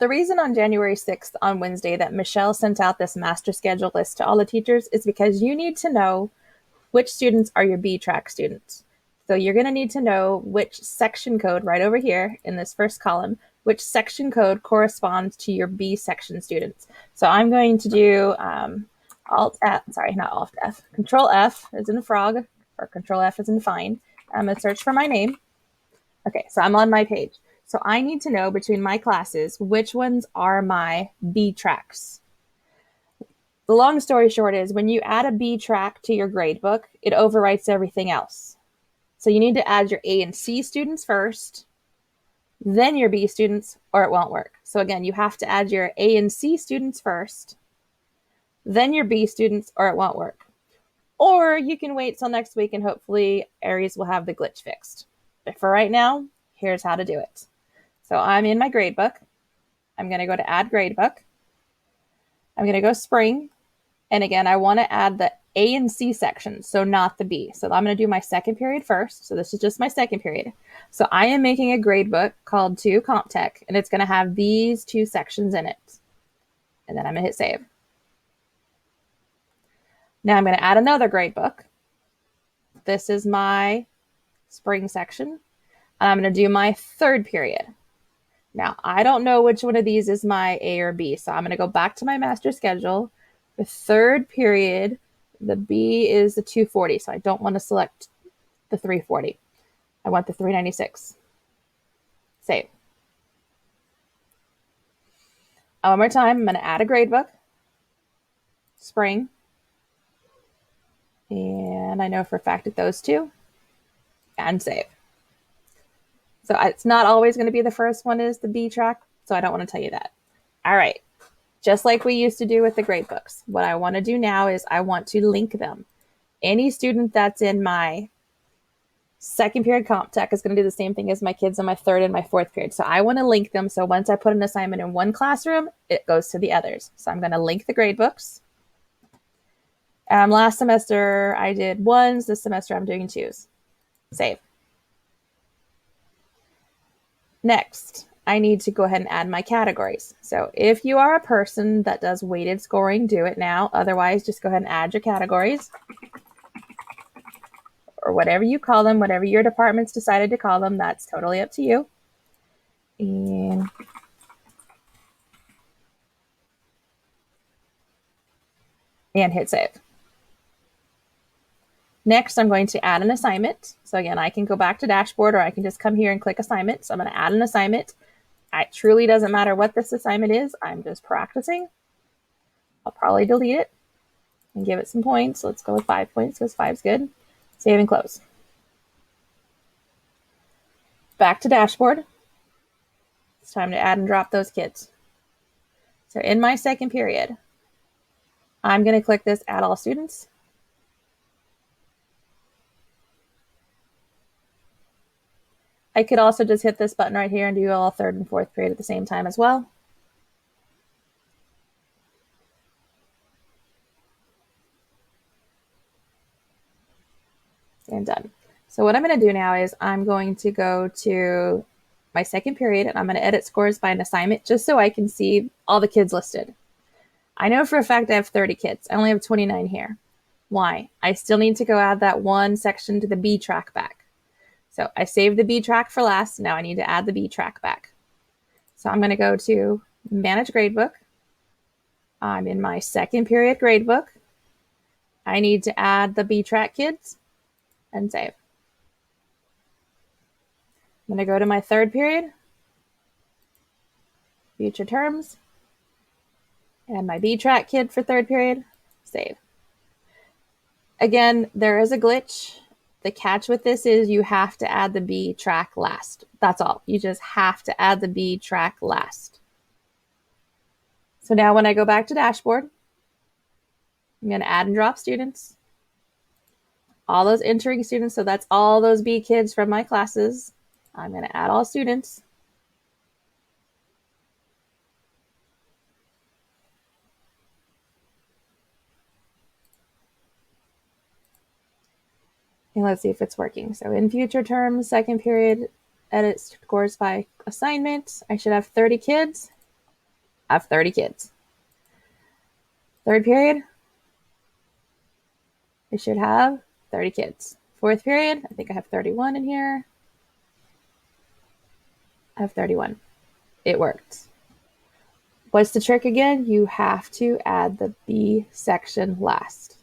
the reason on January 6th on Wednesday that Michelle sent out this master schedule list to all the teachers is because you need to know which students are your B track students. So you're going to need to know which section code right over here in this first column, which section code corresponds to your B section students. So I'm going to do Alt F, sorry, not Alt F, Control F as in frog, or Control F as in find. I'm going to search for my name. Okay, so I'm on my page. So I need to know between my classes which ones are my B tracks. The long story short is when you add a B track to your gradebook, it overwrites everything else. So you need to add your A and C students first, then your B students, or it won't work. So again, you have to add your A and C students first, then your B students, or it won't work. Or you can wait till next week and hopefully Aeries will have the glitch fixed. But for right now, here's how to do it. So I'm in my gradebook. I'm going to go to add gradebook. I'm going to go spring. And again, I want to add the A and C sections, so not the B. So I'm going to do my second period first. So this is just my second period. So I am making a gradebook called 2 Comp Tech, and it's going to have these 2 sections in it. And then I'm going to hit save. Now I'm going to add another gradebook. This is my spring section, and I'm going to do my third period. Now, I don't know which one of these is my A or B, so I'm going to go back to my master schedule. The third period, the B is the 240, so I don't want to select the 340. I want the 396. Save. One more time, I'm going to add a gradebook. Spring. And I know for a fact that those 2. And save. So it's not always going to be the first one is the B track, so I don't want to tell you that. All right. Just like we used to do with the gradebooks. What I want to do now is I want to link them. Any student that's in my second period comp tech is going to do the same thing as my kids in my third and my fourth period. So I want to link them. So once I put an assignment in one classroom, it goes to the others. So I'm going to link the gradebooks. Last semester I did 1s. This semester I'm doing 2s. Save. Next, I need to go ahead and add my categories. So if you are a person that does weighted scoring, do it now. Otherwise, just go ahead and add your categories or whatever you call them, whatever your department's decided to call them, that's totally up to you. And hit save. Next, I'm going to add an assignment. So again, I can go back to dashboard or I can just come here and click assignment. So I'm going to add an assignment. It truly doesn't matter what this assignment is. I'm just practicing. I'll probably delete it and give it some points. Let's go with 5 points because 5's good. Save and close. Back to dashboard. It's time to add and drop those kids. So in my second period, I'm going to click this add all students. I could also just hit this button right here and do all third and fourth period at the same time as well. And done. So what I'm going to do now is I'm going to go to my second period and I'm going to edit scores by an assignment just so I can see all the kids listed. I know for a fact I have 30 kids. I only have 29 here. Why? I still need to go add that one section to the B track back. So I saved the B track for last. Now I need to add the B track back. So I'm going to go to Manage Gradebook. I'm in my second period gradebook. I need to add the B track kids and save. I'm going to go to my third period, future terms, and my B track kid for third period, save. Again, there is a glitch. The catch with this is you have to add the B track last. That's all. You just have to add the B track last. So now when I go back to dashboard, I'm going to add and drop students. All those entering students, so that's all those B kids from my classes. I'm going to add all students. And let's see if it's working. So in future terms, second period, edit scores by assignment. I should have 30 kids. I have 30 kids. Third period, I should have 30 kids. Fourth period, I think I have 31 in here. I have 31. It worked. What's the trick again? You have to add the B section last.